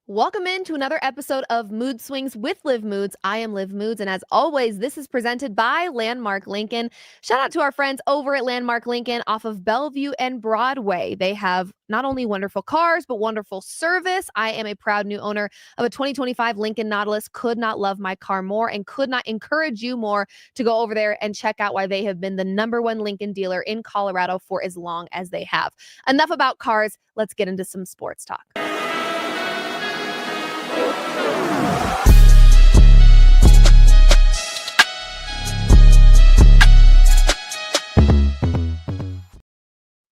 Welcome into another episode of Mood Swings with Liv Moods. I am Liv Moods, and as always, this is presented by Landmark Lincoln. Shout out to our friends over at Landmark Lincoln off of Bellevue and Broadway. They have not only wonderful cars, but wonderful service. I am a proud new owner of a 2025 Lincoln Nautilus. Could not love my car more and could not encourage you more to go over there and check out why they have been the #1 Lincoln dealer in Colorado for as long as they have. Enough about cars. Let's get into some sports talk.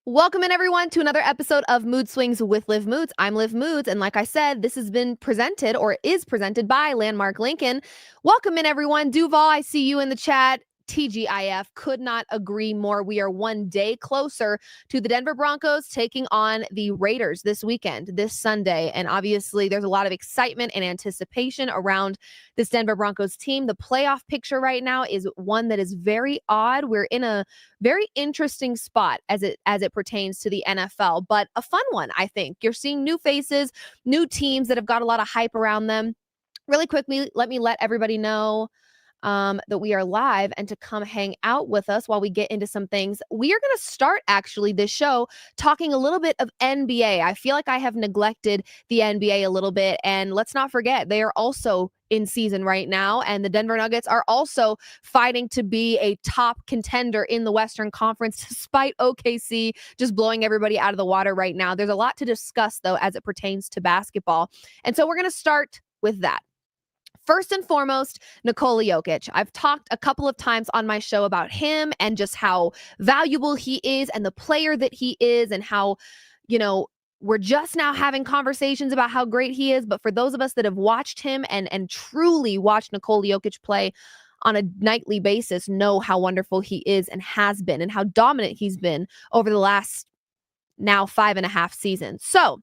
Welcome in, everyone, to another episode of Mood Swings with Liv Moods. I'm Liv Moods, and like I said, this has been presented or is presented by Landmark Lincoln. Welcome in, everyone. Duval, I see you in the chat. TGIF, could not agree more. We are one day closer to the Denver Broncos taking on the Raiders this weekend, this Sunday. And obviously, there's a lot of excitement and anticipation around this Denver Broncos team. The playoff picture right now is one that is very odd. We're in a very interesting spot as it pertains to the NFL, but a fun one, I think. You're seeing new faces, new teams that have got a lot of hype around them. Really quickly, let me let everybody know that we are live and to come hang out with us while we get into some things. We are going to start actually this show talking a little bit of NBA. I feel like I have neglected the NBA a little bit, and let's not forget they are also in season right now, and the Denver Nuggets are also fighting to be a top contender in the Western Conference despite OKC just blowing everybody out of the water right now. There's a lot to discuss though as it pertains to basketball, and so we're going to start with that. First and foremost, Nikola Jokic. I've talked a couple of times on my show about him and just how valuable he is and the player that he is and how, we're just now having conversations about how great he is. But for those of us that have watched him and truly watched Nikola Jokic play on a nightly basis know how wonderful he is and has been and how dominant he's been over the last now 5.5 seasons. So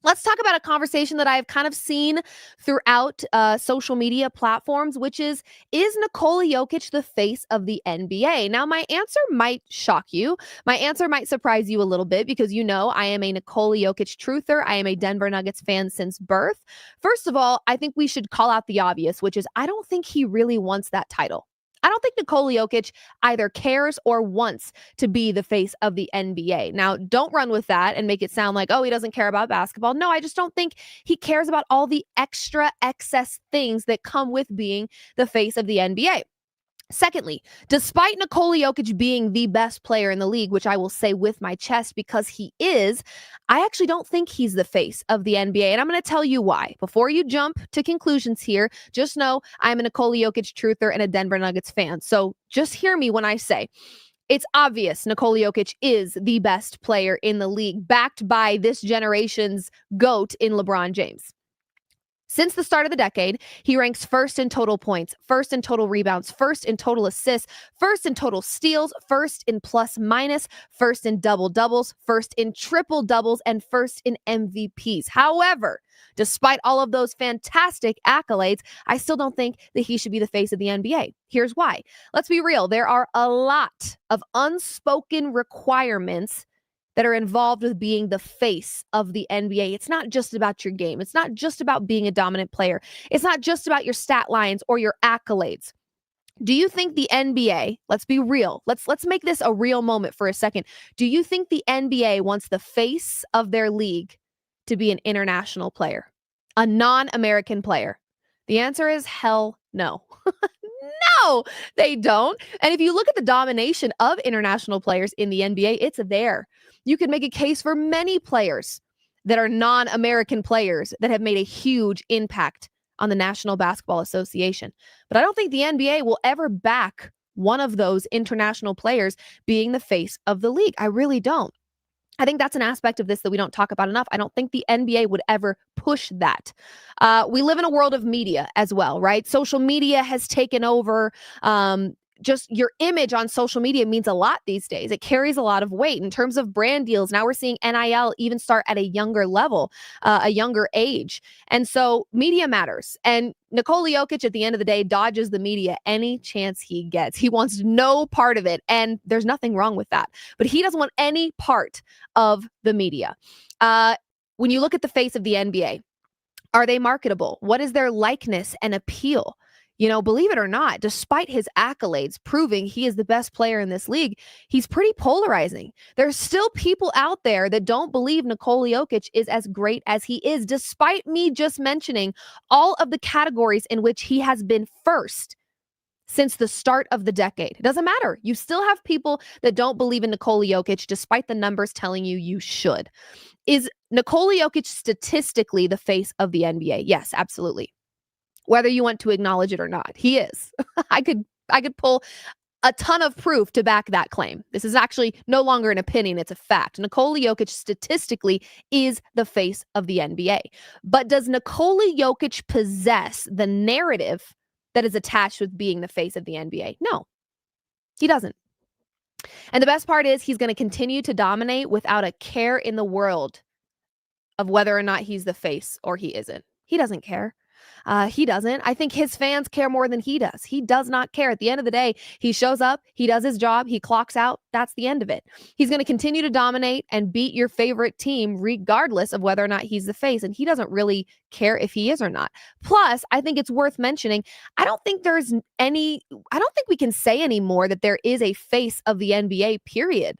let's talk about a conversation that I've kind of seen throughout social media platforms, which is Nikola Jokic the face of the NBA? Now, my answer might shock you. My answer might surprise you a little bit because I am a Nikola Jokic truther. I am a Denver Nuggets fan since birth. First of all, I think we should call out the obvious, which is I don't think he really wants that title. I don't think Nikola Jokic either cares or wants to be the face of the NBA. Now, don't run with that and make it sound like, oh, he doesn't care about basketball. No, I just don't think he cares about all the extra excess things that come with being the face of the NBA. Secondly, despite Nikola Jokic being the best player in the league, which I will say with my chest because he is, I actually don't think he's the face of the NBA. And I'm going to tell you why. Before you jump to conclusions here, just know I'm a Nikola Jokic truther and a Denver Nuggets fan. So just hear me when I say it's obvious Nikola Jokic is the best player in the league, backed by this generation's GOAT in LeBron James. Since the start of the decade, he ranks first in total points, first in total rebounds, first in total assists, first in total steals, first in plus minus, first in double doubles, first in triple doubles, and first in MVPs. However, despite all of those fantastic accolades, I still don't think that he should be the face of the NBA. Here's why. Let's be real. There are a lot of unspoken requirements that are involved with being the face of the NBA. It's not just about your game. It's not just about being a dominant player. It's not just about your stat lines or your accolades. Do you think the NBA, let's be real, let's make this a real moment for a second. Do you think the NBA wants the face of their league to be an international player, a non-American player? The answer is hell no. No, they don't. And if you look at the domination of international players in the NBA, it's there. You could make a case for many players that are non-American players that have made a huge impact on the National Basketball Association. But I don't think the NBA will ever back one of those international players being the face of the league. I really don't. I think that's an aspect of this that we don't talk about enough. I don't think the NBA would ever push that. We live in a world of media as well, right? Social media has taken over. Just your image on social media means a lot these days. It carries a lot of weight in terms of brand deals. Now we're seeing NIL even start at a younger level, a younger age. And so media matters. And Nikola Jokic, at the end of the day, dodges the media any chance he gets. He wants no part of it. And there's nothing wrong with that. But he doesn't want any part of the media. When you look at the face of the NBA, Are they marketable? What is their likeness and appeal? Believe it or not, despite his accolades proving he is the best player in this league, he's pretty polarizing. There's still people out there that don't believe Nikola Jokic is as great as he is, despite me just mentioning all of the categories in which he has been first since the start of the decade. It doesn't matter. You still have people that don't believe in Nikola Jokic, despite the numbers telling you should. Is Nikola Jokic statistically the face of the NBA? Yes, absolutely. Whether you want to acknowledge it or not, he is. I could pull a ton of proof to back that claim. This is actually no longer an opinion, it's a fact. Nikola Jokic statistically is the face of the NBA. But does Nikola Jokic possess the narrative that is attached with being the face of the NBA? No, he doesn't. And the best part is he's going to continue to dominate without a care in the world of whether or not he's the face or he isn't. He doesn't care. He doesn't. I think his fans care more than he does. He does not care. At the end of the day, he shows up, he does his job, he clocks out. That's the end of it. He's going to continue to dominate and beat your favorite team regardless of whether or not he's the face. And he doesn't really care if he is or not. Plus, I think it's worth mentioning, I don't think we can say anymore that there is a face of the NBA, period.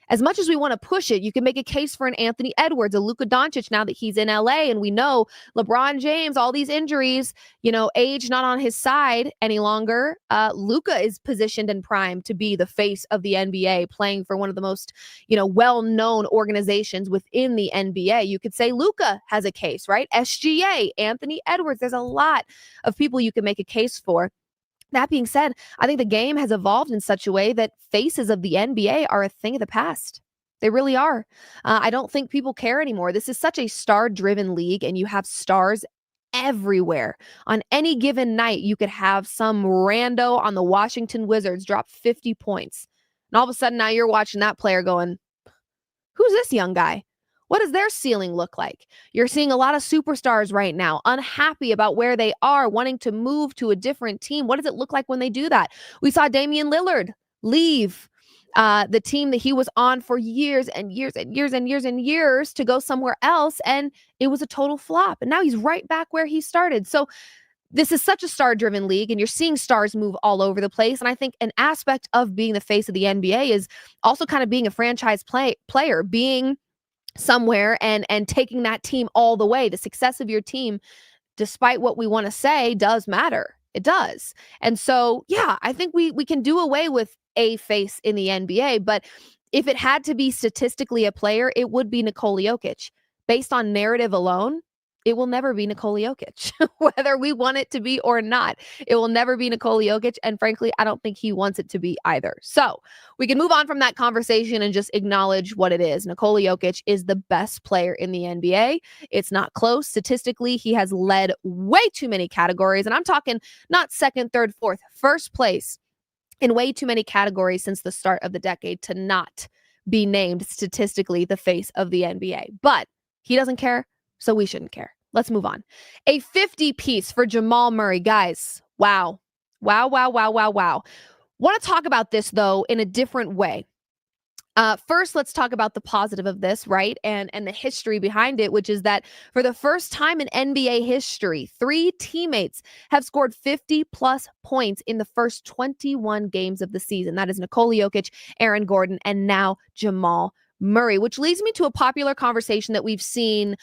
As much as we want to push it, you can make a case for an Anthony Edwards, a Luka Doncic now that he's in LA, and we know LeBron James, all these injuries, age not on his side any longer. Luka is positioned and primed to be the face of the NBA, playing for one of the most, well-known organizations within the NBA. You could say Luka has a case, right? SGA, Anthony Edwards. There's a lot of people you can make a case for. That being said, I think the game has evolved in such a way that faces of the NBA are a thing of the past. They really are. I don't think people care anymore. This is such a star-driven league, and you have stars everywhere. On any given night, you could have some rando on the Washington Wizards drop 50 points. And all of a sudden, now you're watching that player going, who's this young guy? What does their ceiling look like? You're seeing a lot of superstars right now, unhappy about where they are, wanting to move to a different team. What does it look like when they do that? We saw Damian Lillard leave the team that he was on for years and years and years and years and years to go somewhere else, and it was a total flop. And now he's right back where he started. So this is such a star-driven league, and you're seeing stars move all over the place. And I think an aspect of being the face of the NBA is also kind of being a franchise player, being somewhere and taking that team all the way. The success of your team, despite what we want to say, does matter. It does. And so, yeah, I think we can do away with a face in the NBA, but if it had to be statistically a player, it would be Nikola Jokic. Based on narrative alone, it will never be Nikola Jokic, whether we want it to be or not. It will never be Nikola Jokic, and frankly, I don't think he wants it to be either. So we can move on from that conversation and just acknowledge what it is. Nikola Jokic is the best player in the NBA. It's not close. Statistically, he has led way too many categories, and I'm talking not second, third, fourth, first place in way too many categories since the start of the decade to not be named statistically the face of the NBA. But he doesn't care, so we shouldn't care. Let's move on. A 50 piece for Jamal Murray. Guys, wow. Wow, wow, wow, wow, wow. Want to talk about this, though, in a different way. First, let's talk about the positive of this, right? And the history behind it, which is that for the first time in NBA history, 3 teammates have scored 50-plus points in the first 21 games of the season. That is Nikola Jokic, Aaron Gordon, and now Jamal Murray, which leads me to a popular conversation that we've seen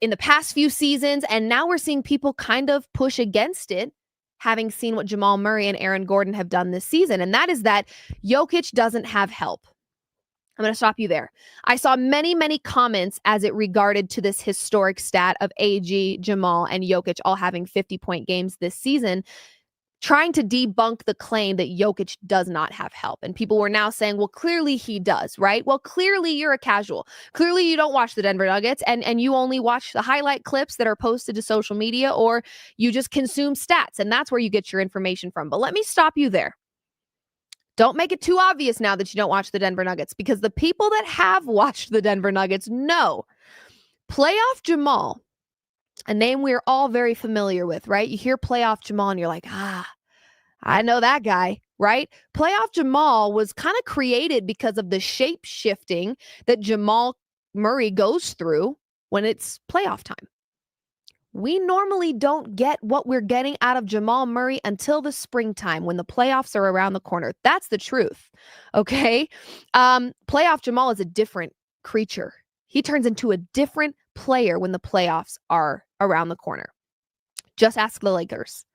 in the past few seasons, and now we're seeing people kind of push against it, having seen what Jamal Murray and Aaron Gordon have done this season, and that is that Jokic doesn't have help. I'm going to stop you there. I saw many, many comments as it regarded to this historic stat of AG, Jamal, and Jokic all having 50-point games this season, trying to debunk the claim that Jokic does not have help. And people were now saying, well, clearly he does, right? Well, clearly you're a casual. Clearly you don't watch the Denver Nuggets and you only watch the highlight clips that are posted to social media, or you just consume stats, and that's where you get your information from. But let me stop you there. Don't make it too obvious now that you don't watch the Denver Nuggets, because the people that have watched the Denver Nuggets know playoff Jamal, a name we're all very familiar with, right? You hear playoff Jamal and you're like, I know that guy, right? Playoff Jamal was kind of created because of the shape shifting that Jamal Murray goes through when it's playoff time. We normally don't get what we're getting out of Jamal Murray until the springtime when the playoffs are around the corner. That's the truth. Okay. Playoff Jamal is a different creature. He turns into a different player when the playoffs are around the corner. Just ask the Lakers.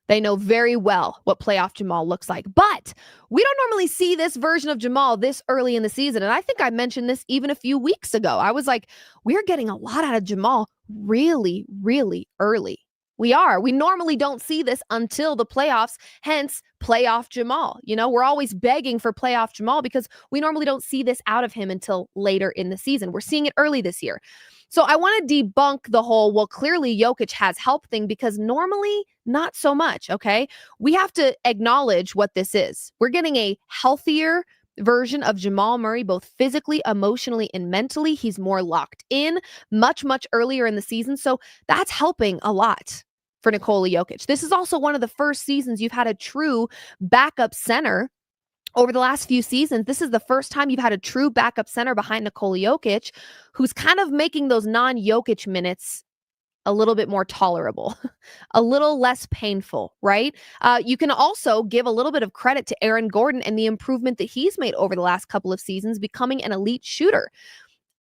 They know very well what playoff Jamal looks like. But we don't normally see this version of Jamal this early in the season. And I think I mentioned this even a few weeks ago. I was like, we're getting a lot out of Jamal really, really early. We are. We normally don't see this until the playoffs, hence playoff Jamal. We're always begging for playoff Jamal because we normally don't see this out of him until later in the season. We're seeing it early this year. So I want to debunk the whole, well, clearly Jokic has help thing because normally not so much, okay? We have to acknowledge what this is. We're getting a healthier version of Jamal Murray, both physically, emotionally, and mentally. He's more locked in much, much earlier in the season. So that's helping a lot for Nikola Jokic. This is also one of the first seasons you've had a true backup center. Over the last few seasons, this is the first time you've had a true backup center behind Nikola Jokic, who's kind of making those non-Jokic minutes a little bit more tolerable, a little less painful, right? You can also give a little bit of credit to Aaron Gordon and the improvement that he's made over the last couple of seasons, becoming an elite shooter.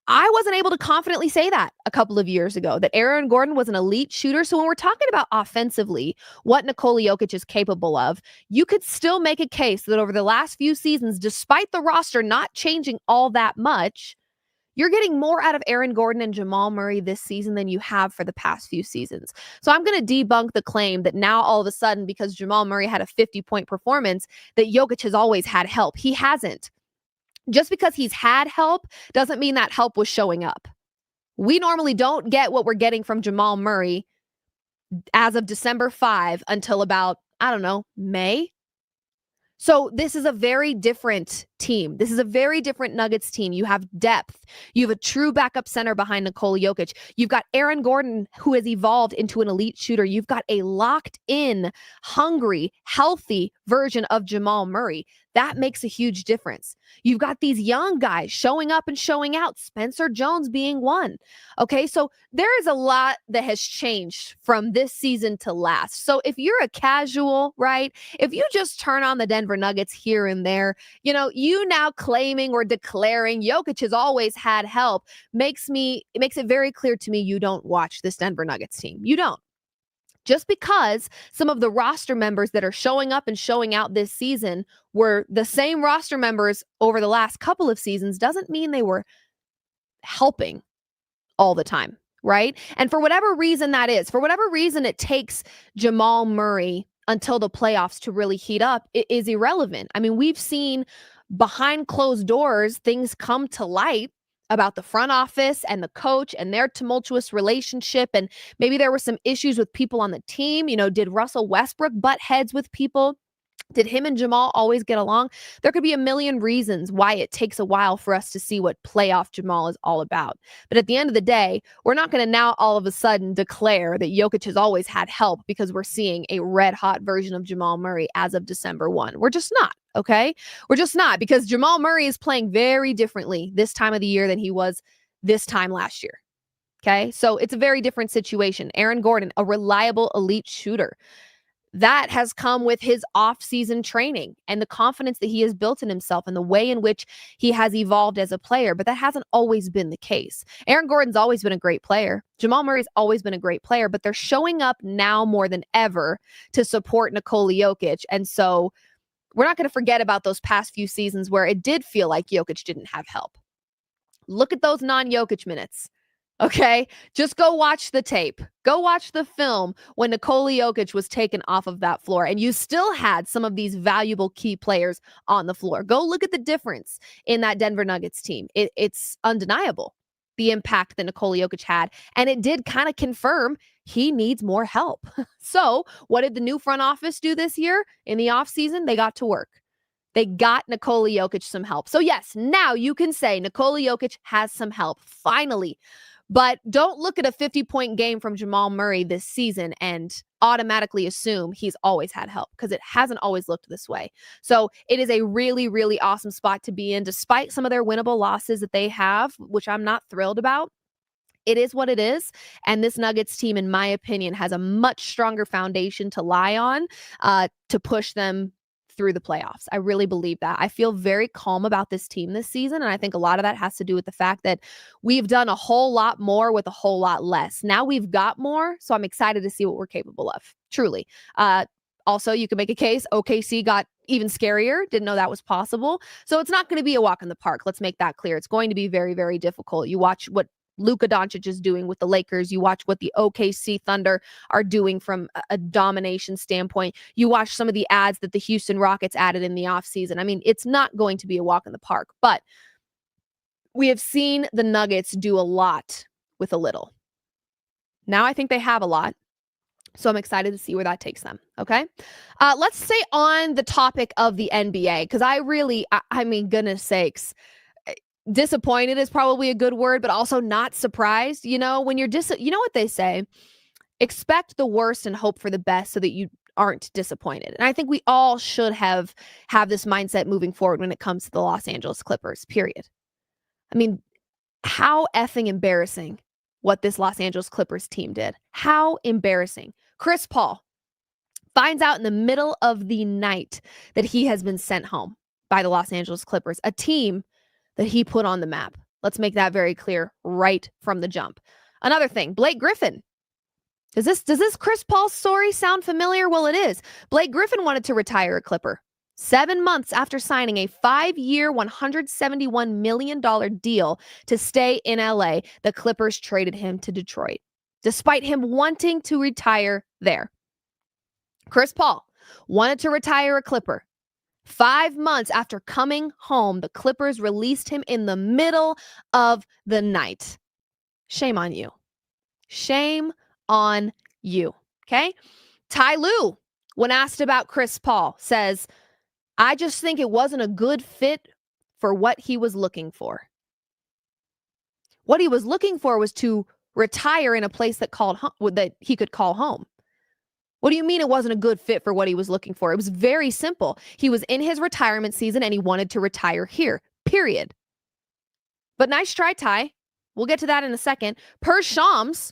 I wasn't able to confidently say that a couple of years ago, that Aaron Gordon was an elite shooter. So when we're talking about offensively, what Nikola Jokic is capable of, you could still make a case that over the last few seasons, despite the roster not changing all that much, you're getting more out of Aaron Gordon and Jamal Murray this season than you have for the past few seasons. So I'm going to debunk the claim that now all of a sudden, because Jamal Murray had a 50-point performance, that Jokic has always had help. He hasn't. Just because he's had help doesn't mean that help was showing up. We normally don't get what we're getting from Jamal Murray as of December 5 until about, I don't know, May. So this is a very different team. This is a very different Nuggets team. You have depth. You have a true backup center behind Nikola Jokic. You've got Aaron Gordon, who has evolved into an elite shooter. You've got a locked in, hungry, healthy version of Jamal Murray. That makes a huge difference. You've got these young guys showing up and showing out, Spencer Jones being one. Okay, so there is a lot that has changed from this season to last. So if you're a casual, right, if you just turn on the Denver Nuggets here and there, you now claiming or declaring Jokic has always had help it makes it very clear to me you don't watch this Denver Nuggets team. You don't. Just because some of the roster members that are showing up and showing out this season were the same roster members over the last couple of seasons doesn't mean they were helping all the time, right? And for whatever reason that is, for whatever reason it takes Jamal Murray until the playoffs to really heat up, it is irrelevant. I mean, we've seen behind closed doors things come to light about the front office and the coach and their tumultuous relationship. And maybe there were some issues with people on the team. Did Russell Westbrook butt heads with people? Did him and Jamal always get along? There could be a million reasons why it takes a while for us to see what playoff Jamal is all about. But at the end of the day, we're not going to now all of a sudden declare that Jokic has always had help because we're seeing a red hot version of Jamal Murray as of December 1. We're just not, okay? We're just not, because Jamal Murray is playing very differently this time of the year than he was this time last year. Okay, so it's a very different situation. Aaron Gordon, a reliable elite shooter. That has come with his off-season training and the confidence that he has built in himself and the way in which he has evolved as a player. But that hasn't always been the case. Aaron Gordon's always been a great player. Jamal Murray's always been a great player, but they're showing up now more than ever to support Nikola Jokic. And so we're not going to forget about those past few seasons where it did feel like Jokic didn't have help. Look at those non-Jokic minutes. Okay, just go watch the tape. Go watch the film when Nikola Jokic was taken off of that floor and you still had some of these valuable key players on the floor. Go look at the difference in that Denver Nuggets team. It's undeniable, the impact that Nikola Jokic had. And it did kind of confirm he needs more help. So what did the new front office do this year in the offseason? They got to work. They got Nikola Jokic some help. So yes, now you can say Nikola Jokic has some help, finally. But don't look at a 50-point game from Jamal Murray this season and automatically assume he's always had help, because it hasn't always looked this way. So it is a really, really awesome spot to be in, despite some of their winnable losses that they have, which I'm not thrilled about. it is what it is. And this Nuggets team, in my opinion, has a much stronger foundation to lie on to push them through the playoffs. I really believe that. I feel very calm about this team this season. And I think a lot of that has to do with the fact that we've done a whole lot more with a whole lot less. Now we've got more. So I'm excited to see what we're capable of. Truly. Also, you can make a case OKC got even scarier. Didn't know that was possible. So it's not going to be a walk in the park. Let's make that clear. It's going to be very, very difficult. You watch what Luka Doncic is doing with the Lakers. You watch what the OKC Thunder are doing from a domination standpoint. You watch some of the ads that the Houston Rockets added in the offseason. I mean, it's not going to be a walk in the park, but we have seen the Nuggets do a lot with a little. Now I think they have a lot. So I'm excited to see where that takes them. Okay. Let's stay on the topic of the NBA, because I mean, goodness sakes, disappointed is probably a good word, but also not surprised. You know, when you're you know what they say, expect the worst and hope for the best so that you aren't disappointed. And I think we all should have this mindset moving forward when it comes to the Los Angeles Clippers, period. I mean, how effing embarrassing what this Los Angeles Clippers team did. How embarrassing. Chris Paul finds out in the middle of the night that he has been sent home by the Los Angeles Clippers, a team that he put on the map. Let's make that very clear right from the jump. Another thing, Blake Griffin. Does this Chris Paul story sound familiar? Well, it is. Blake Griffin wanted to retire a Clipper 7 months after signing a 5-year, $171 million deal to stay in LA. The Clippers traded him to Detroit, despite him wanting to retire there. Chris Paul wanted to retire a Clipper. 5 months after coming home, the Clippers released him in the middle of the night. Shame on you. Shame on you. Okay? Ty Lue, when asked about Chris Paul, says, I just think it wasn't a good fit for what he was looking for. What he was looking for was to retire in a place that he could call home. What do you mean it wasn't a good fit for what he was looking for? It was very simple. He was in his retirement season and he wanted to retire here, period. But nice try, Ty. We'll get to that in a second. Per Shams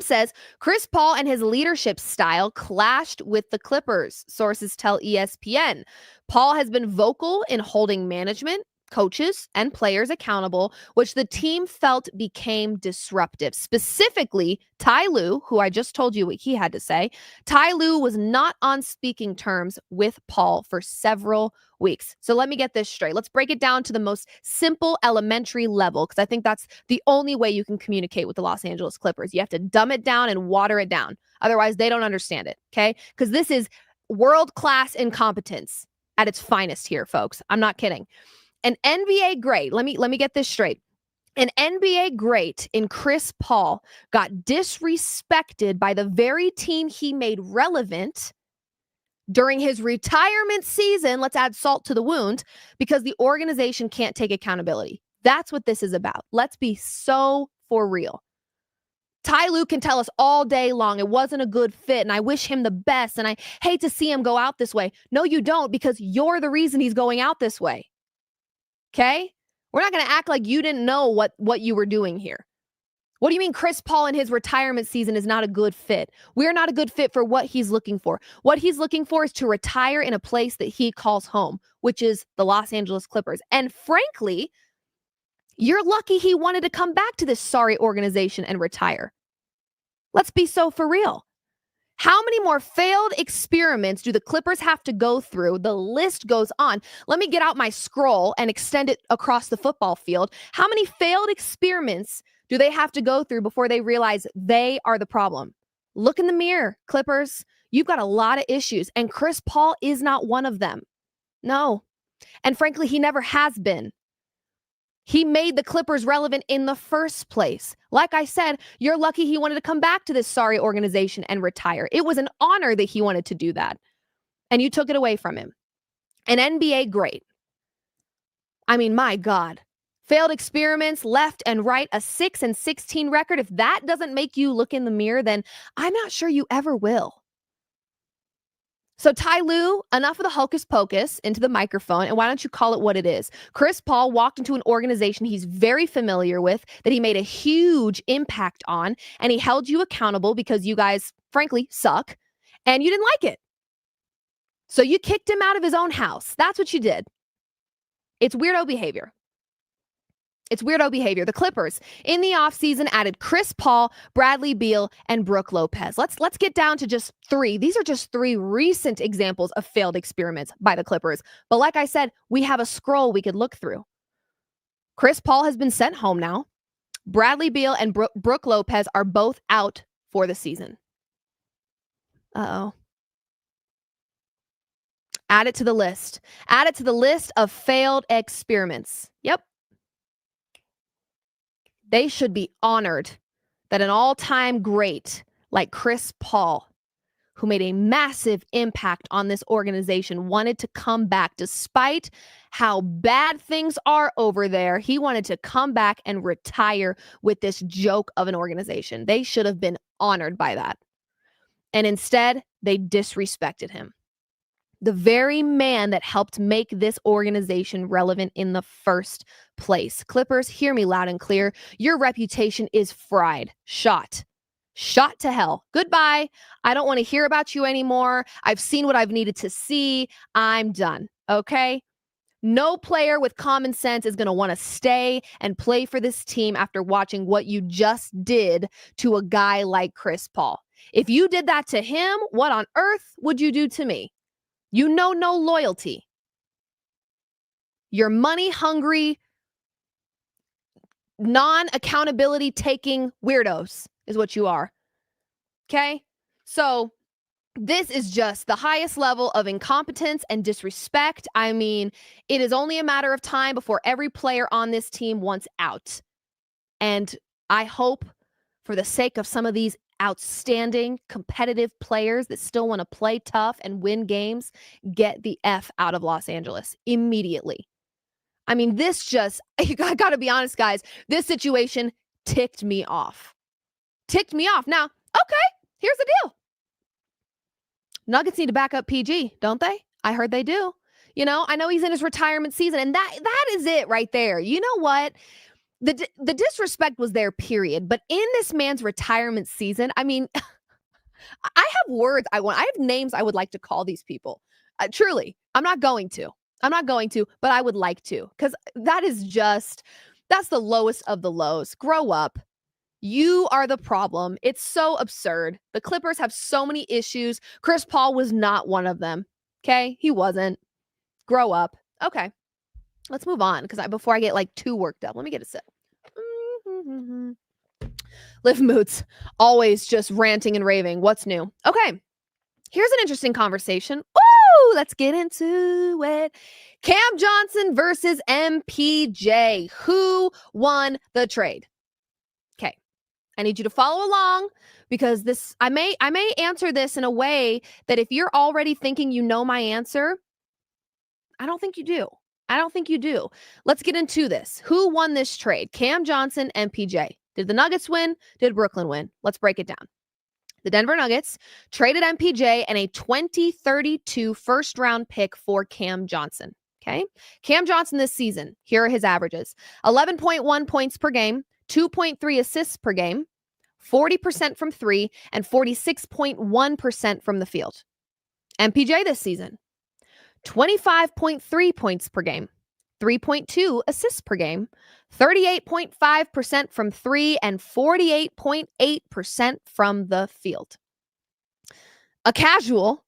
says Chris Paul and his leadership style clashed with the Clippers. Sources tell ESPN. Paul has been vocal in holding management, coaches, and players accountable, which the team felt became disruptive. Specifically, Ty Lue, who I just told you what he had to say. Ty Lue was not on speaking terms with Paul for several weeks. So let me get this straight. Let's break it down to the most simple elementary level, because I think that's the only way you can communicate with the Los Angeles Clippers. You have to dumb it down and water it down. Otherwise, they don't understand it, okay? Because this is world-class incompetence at its finest here, folks. I'm not kidding. An NBA great, let me get this straight. An NBA great in Chris Paul got disrespected by the very team he made relevant during his retirement season. Let's add salt to the wound, because the organization can't take accountability. That's what this is about. Let's be so for real. Ty Lue can tell us all day long it wasn't a good fit and I wish him the best and I hate to see him go out this way. No, you don't, because you're the reason he's going out this way. Okay? We're not going to act like you didn't know what you were doing here. What do you mean Chris Paul in his retirement season is not a good fit? We're not a good fit for what he's looking for. What he's looking for is to retire in a place that he calls home, which is the Los Angeles Clippers. And frankly, you're lucky he wanted to come back to this sorry organization and retire. Let's be so for real. How many more failed experiments do the Clippers have to go through? The list goes on. Let me get out my scroll and extend it across the football field. How many failed experiments do they have to go through before they realize they are the problem? Look in the mirror, Clippers. You've got a lot of issues, and Chris Paul is not one of them. No. And frankly, he never has been. He made the Clippers relevant in the first place. Like I said, you're lucky he wanted to come back to this sorry organization and retire. It was an honor that he wanted to do that. And you took it away from him. An NBA great. I mean, my God. Failed experiments, left and right, a 6-16 record. If that doesn't make you look in the mirror, then I'm not sure you ever will. So Ty Lue, enough of the hocus pocus into the microphone, and why don't you call it what it is? Chris Paul walked into an organization he's very familiar with, that he made a huge impact on, and he held you accountable because you guys, frankly, suck, and you didn't like it. So you kicked him out of his own house. That's what you did. It's weirdo behavior. It's weirdo behavior. The Clippers in the offseason added Chris Paul, Bradley Beal, and Brook Lopez. Let's get down to just three. These are just three recent examples of failed experiments by the Clippers. But like I said, we have a scroll we could look through. Chris Paul has been sent home now. Bradley Beal and Brook Lopez are both out for the season. Uh-oh. Add it to the list. Add it to the list of failed experiments. Yep. They should be honored that an all-time great like Chris Paul, who made a massive impact on this organization, wanted to come back despite how bad things are over there. He wanted to come back and retire with this joke of an organization. They should have been honored by that. And instead, they disrespected him. The very man that helped make this organization relevant in the first place. Clippers, hear me loud and clear. Your reputation is fried. Shot to hell. Goodbye. I don't want to hear about you anymore. I've seen what I've needed to see. I'm done. Okay? No player with common sense is going to want to stay and play for this team after watching what you just did to a guy like Chris Paul. If you did that to him, what on earth would you do to me? You know no loyalty. You're money-hungry, non-accountability taking weirdos is what you are. Okay? So this is just the highest level of incompetence and disrespect. I mean, it is only a matter of time before every player on this team wants out. And I hope, for the sake of some of these outstanding competitive players that still want to play tough and win games, get the F out of Los Angeles immediately. I mean, this just, I gotta be honest, guys, this situation ticked me off. Now, okay, here's the deal. Nuggets need to back up PG, don't they? I heard they do. You know, I know he's in his retirement season, and that is it right there. You know what? The disrespect was there, period. But in this man's retirement season, I mean, I have words I have names I would like to call these people. Truly, I'm not going to, but I would like to, because that's the lowest of the lows. Grow up. You are the problem. It's so absurd. The Clippers have so many issues. Chris Paul was not one of them. Okay? He wasn't. Grow up. Okay. Let's move on, because before I get like too worked up, let me get a sip. Liv Moods, always just ranting and raving. What's new? Okay. Here's an interesting conversation. Ooh, let's get into it. Cam Johnson versus MPJ. Who won the trade? Okay. I need you to follow along, because I may answer this in a way that if you're already thinking you know my answer, I don't think you do. Let's get into this. Who won this trade? Cam Johnson, MPJ. Did the Nuggets win? Did Brooklyn win? Let's break it down. The Denver Nuggets traded MPJ and a 2032 first-round pick for Cam Johnson. Okay? Cam Johnson this season, here are his averages. 11.1 points per game, 2.3 assists per game, 40% from three, and 46.1% from the field. MPJ this season, 25.3 points per game, 3.2 assists per game, 38.5% from three, and 48.8% from the field. A casual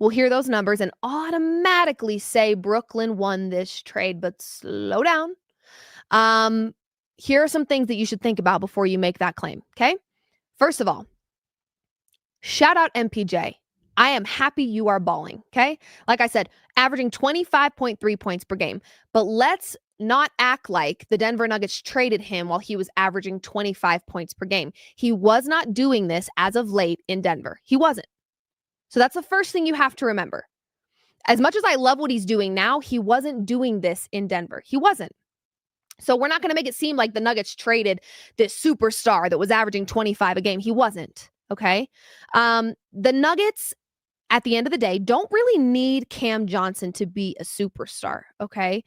will hear those numbers and automatically say Brooklyn won this trade, but slow down. Here are some things that you should think about before you make that claim, okay? First of all, shout out MPJ. I am happy you are balling, okay? Like I said, averaging 25.3 points per game. But let's not act like the Denver Nuggets traded him while he was averaging 25 points per game. He was not doing this as of late in Denver. He wasn't. So that's the first thing you have to remember. As much as I love what he's doing now, he wasn't doing this in Denver. He wasn't. So we're not going to make it seem like the Nuggets traded this superstar that was averaging 25 a game. He wasn't, okay? The Nuggets at the end of the day, don't really need Cam Johnson to be a superstar, okay?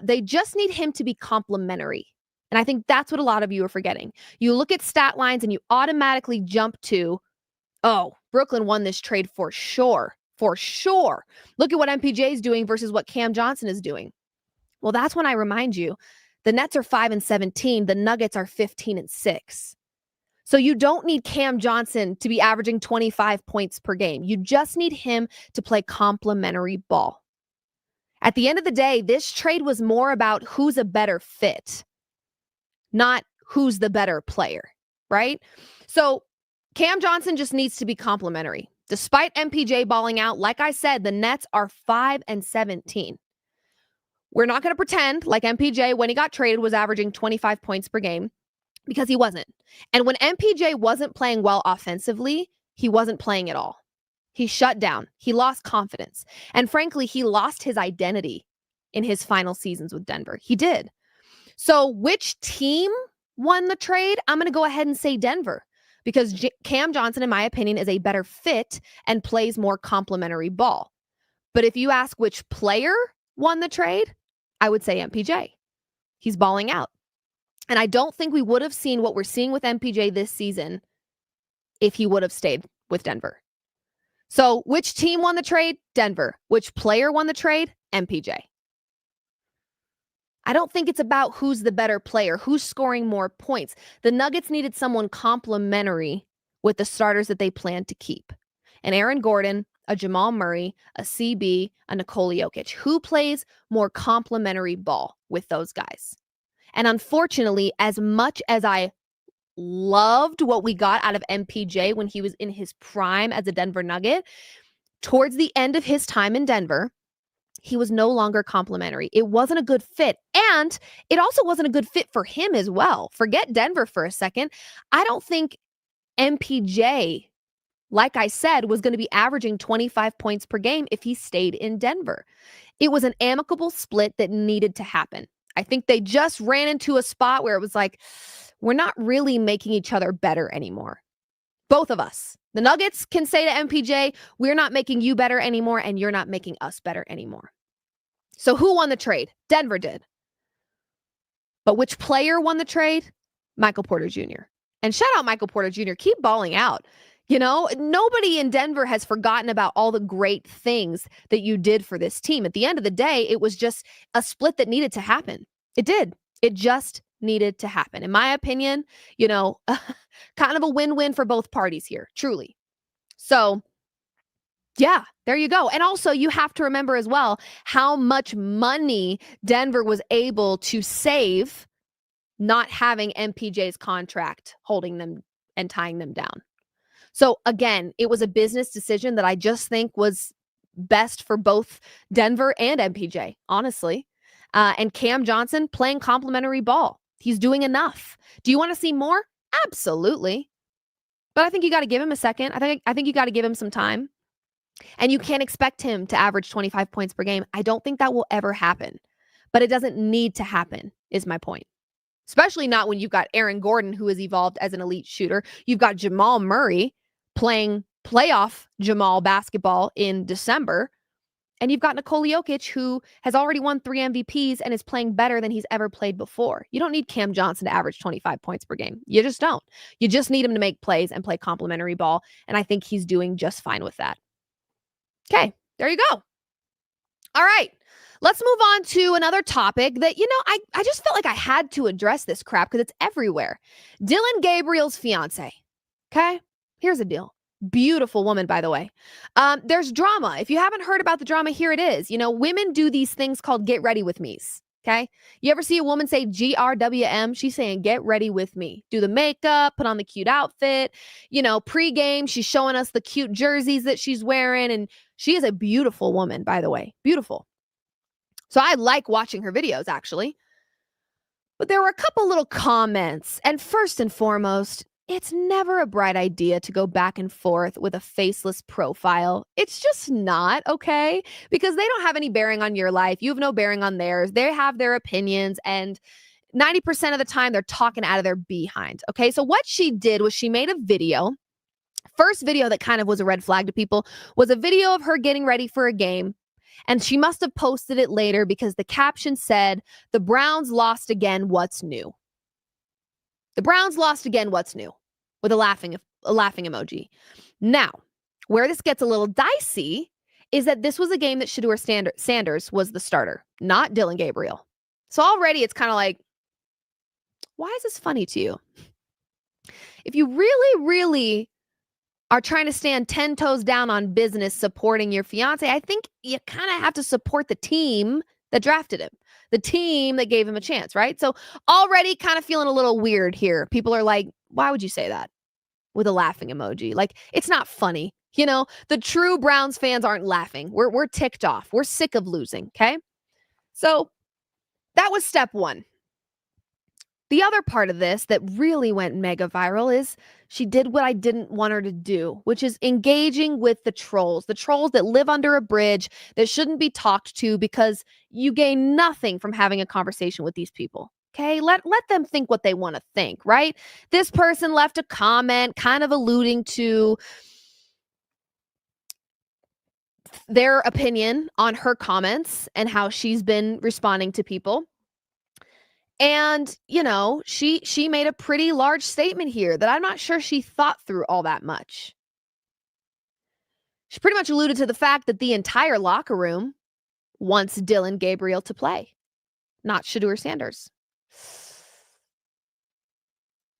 They just need him to be complimentary. And I think that's what a lot of you are forgetting. You look at stat lines and you automatically jump to, oh, Brooklyn won this trade for sure. For sure. Look at what MPJ is doing versus what Cam Johnson is doing. Well, that's when I remind you, the Nets are 5-17. The Nuggets are 15-6. So you don't need Cam Johnson to be averaging 25 points per game. You just need him to play complementary ball. At the end of the day, this trade was more about who's a better fit, not who's the better player, right? So Cam Johnson just needs to be complimentary. Despite MPJ balling out, like I said, the Nets are 5-17. We're not going to pretend like MPJ, when he got traded, was averaging 25 points per game, because he wasn't. And when MPJ wasn't playing well offensively, he wasn't playing at all. He shut down. He lost confidence. And frankly, he lost his identity in his final seasons with Denver. He did. So which team won the trade? I'm going to go ahead and say Denver, because Cam Johnson, in my opinion, is a better fit and plays more complementary ball. But if you ask which player won the trade, I would say MPJ. He's balling out. And I don't think we would have seen what we're seeing with MPJ this season if he would have stayed with Denver. So which team won the trade? Denver. Which player won the trade? MPJ. I don't think it's about who's the better player, who's scoring more points. The Nuggets needed someone complementary with the starters that they planned to keep. An Aaron Gordon, a Jamal Murray, a CB, a Nikola Jokic. Who plays more complementary ball with those guys? And unfortunately, as much as I loved what we got out of MPJ when he was in his prime as a Denver Nugget, towards the end of his time in Denver, he was no longer complimentary. It wasn't a good fit. And it also wasn't a good fit for him as well. Forget Denver for a second. I don't think MPJ, like I said, was going to be averaging 25 points per game if he stayed in Denver. It was an amicable split that needed to happen. I think they just ran into a spot where it was like, we're not really making each other better anymore. Both of us. The Nuggets can say to MPJ, we're not making you better anymore, and you're not making us better anymore. So who won the trade? Denver did. But which player won the trade? Michael Porter Jr. And shout out Michael Porter Jr. Keep balling out. You know, nobody in Denver has forgotten about all the great things that you did for this team. At the end of the day, it was just a split that needed to happen. It did. It just needed to happen. In my opinion, you know, kind of a win-win for both parties here, truly. So, yeah, there you go. And also, you have to remember as well how much money Denver was able to save not having MPJ's contract holding them and tying them down. So again, it was a business decision that I just think was best for both Denver and MPJ, honestly. And Cam Johnson playing complementary ball. He's doing enough. Do you want to see more? Absolutely. But I think you got to give him a second. I think you got to give him some time. And you can't expect him to average 25 points per game. I don't think that will ever happen. But it doesn't need to happen, is my point. Especially not when you've got Aaron Gordon, who has evolved as an elite shooter. You've got Jamal Murray playing playoff Jamal basketball in December. And you've got Nikola Jokic, who has already won 3 MVPs and is playing better than he's ever played before. You don't need Cam Johnson to average 25 points per game. You just don't. You just need him to make plays and play complementary ball. And I think he's doing just fine with that. Okay, there you go. All right. Let's move on to another topic that, you know, I just felt like I had to address this crap because it's everywhere. Dillon Gabriel's fiancée. Okay? Here's the deal. Beautiful woman, by the way. There's drama. If you haven't heard about the drama, here it is. You know, women do these things called get ready with me's. Okay? You ever see a woman say GRWM? She's saying get ready with me. Do the makeup, put on the cute outfit. You know, pregame, she's showing us the cute jerseys that she's wearing. And she is a beautiful woman, by the way. Beautiful. So I like watching her videos, actually. But there were a couple little comments. And first and foremost, it's never a bright idea to go back and forth with a faceless profile. It's just not, okay? Because they don't have any bearing on your life. You have no bearing on theirs. They have their opinions. And 90% of the time, they're talking out of their behind, okay? So what she did was she made a video First video that kind of was a red flag to people was a video of her getting ready for a game. And she must have posted it later because the caption said, "The Browns lost again, what's new?" The Browns lost again, what's new? With a laughing emoji. Now, where this gets a little dicey is that this was a game that Shedeur Sanders was the starter, not Dillon Gabriel. So already it's kind of like, why is this funny to you? If you really, really are trying to stand 10 toes down on business supporting your fiance, I think you kind of have to support the team that drafted him, the team that gave him a chance, right? So already kind of feeling a little weird here. People are like, why would you say that? With a laughing emoji. Like, it's not funny. You know, the true Browns fans aren't laughing. We're ticked off. We're sick of losing, okay? So that was step one. The other part of this that really went mega viral is she did what I didn't want her to do, which is engaging with the trolls that live under a bridge, that shouldn't be talked to because you gain nothing from having a conversation with these people. Okay, let them think what they want to think, right? This person left a comment kind of alluding to their opinion on her comments and how she's been responding to people. And, you know, she made a pretty large statement here that I'm not sure she thought through all that much. She pretty much alluded to the fact that the entire locker room wants Dillon Gabriel to play, not Shedeur Sanders.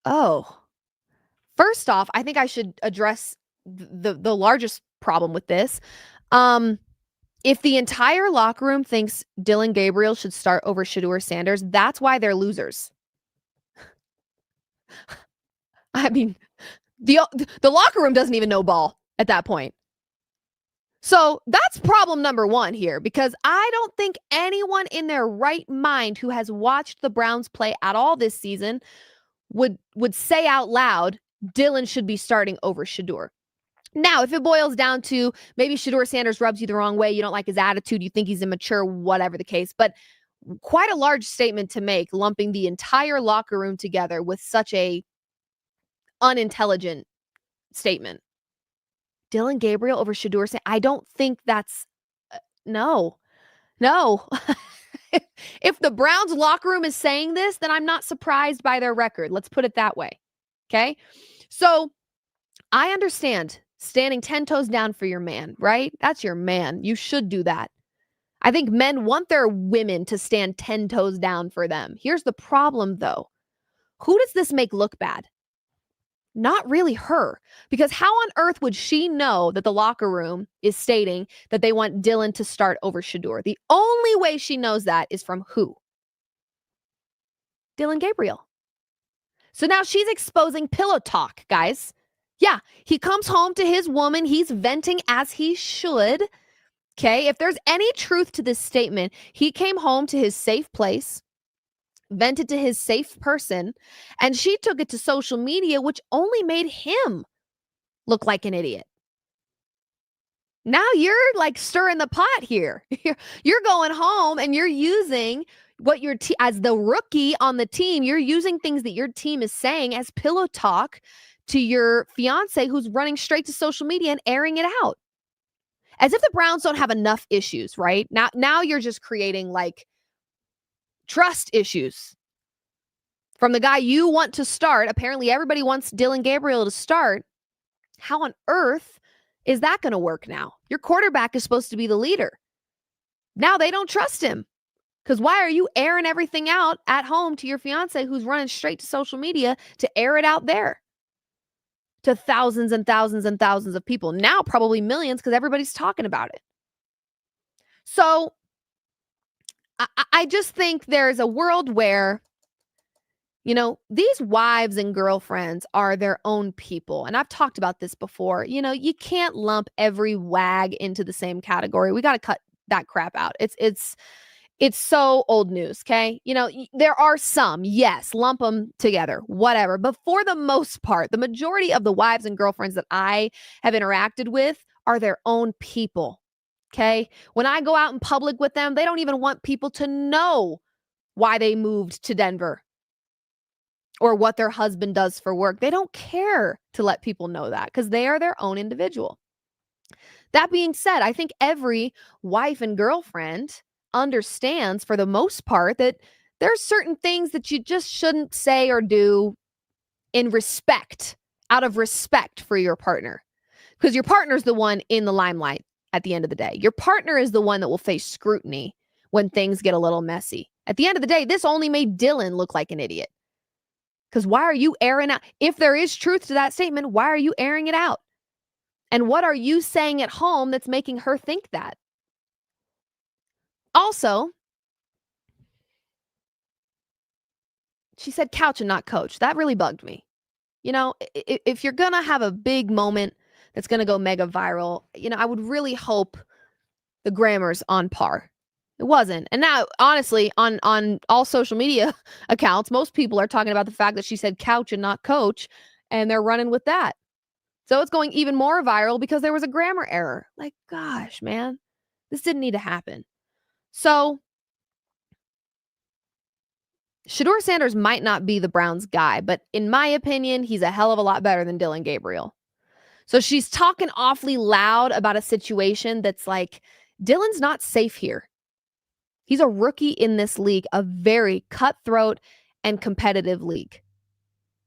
Oh, first off, I think I should address the largest problem with this. If the entire locker room thinks Dillon Gabriel should start over Shedeur Sanders, that's why they're losers. I mean, the locker room doesn't even know ball at that point. So that's problem number one here, because I don't think anyone in their right mind who has watched the Browns play at all this season would say out loud, Dillon should be starting over Shedeur. Now, if it boils down to maybe Shedeur Sanders rubs you the wrong way, you don't like his attitude, you think he's immature, whatever the case, but quite a large statement to make, lumping the entire locker room together with such a unintelligent statement. Dillon Gabriel over Shedeur Sanders, I don't think that's, no. If the Browns locker room is saying this, then I'm not surprised by their record. Let's put it that way. Okay? So I understand standing 10 toes down for your man, right? That's your man. You should do that. I think men want their women to stand 10 toes down for them. Here's the problem, though. Who does this make look bad? Not really her. Because how on earth would she know that the locker room is stating that they want Dillon to start over Shedeur? The only way she knows that is from who? Dillon Gabriel. So now she's exposing pillow talk, guys. Yeah, he comes home to his woman. He's venting as he should. Okay, if there's any truth to this statement, he came home to his safe place, vented to his safe person, and she took it to social media, which only made him look like an idiot. Now you're like stirring the pot here. You're going home and you're using what your as the rookie on the team, you're using things that your team is saying as pillow talk to your fiance who's running straight to social media and airing it out. As if the Browns don't have enough issues, right? Now you're just creating like trust issues from the guy you want to start. Apparently everybody wants Dillon Gabriel to start. How on earth is that going to work now? Your quarterback is supposed to be the leader. Now they don't trust him. Because why are you airing everything out at home to your fiance who's running straight to social media to air it out there to thousands and thousands and thousands of people? Now probably millions because everybody's talking about it. So I just think there's a world where, you know, these wives and girlfriends are their own people. And I've talked about this before. You know, you can't lump every wag into the same category. We got to cut that crap out. It's so old news, okay? You know, there are some, yes, lump them together, whatever. But for the most part, the majority of the wives and girlfriends that I have interacted with are their own people, okay? When I go out in public with them, they don't even want people to know why they moved to Denver or what their husband does for work. They don't care to let people know that because they are their own individual. That being said, I think every wife and girlfriend understands for the most part that there's certain things that you just shouldn't say or do out of respect for your partner. Because your partner's the one in the limelight at the end of the day. Your partner is the one that will face scrutiny when things get a little messy. At the end of the day, this only made Dillon look like an idiot. Because why are you airing out? If there is truth to that statement, why are you airing it out? And what are you saying at home that's making her think that? Also, she said couch and not coach. That really bugged me. You know, if you're going to have a big moment that's going to go mega viral, I would really hope the grammar's on par. It wasn't. And now, honestly, on all social media accounts, most people are talking about the fact that she said couch and not coach, and they're running with that. So it's going even more viral because there was a grammar error. Like, gosh, man, this didn't need to happen. So Shedeur Sanders might not be the Browns guy, but in my opinion, he's a hell of a lot better than Dillon Gabriel. So she's talking awfully loud about a situation that's like, Dillon's not safe here. He's a rookie in this league, a very cutthroat and competitive league.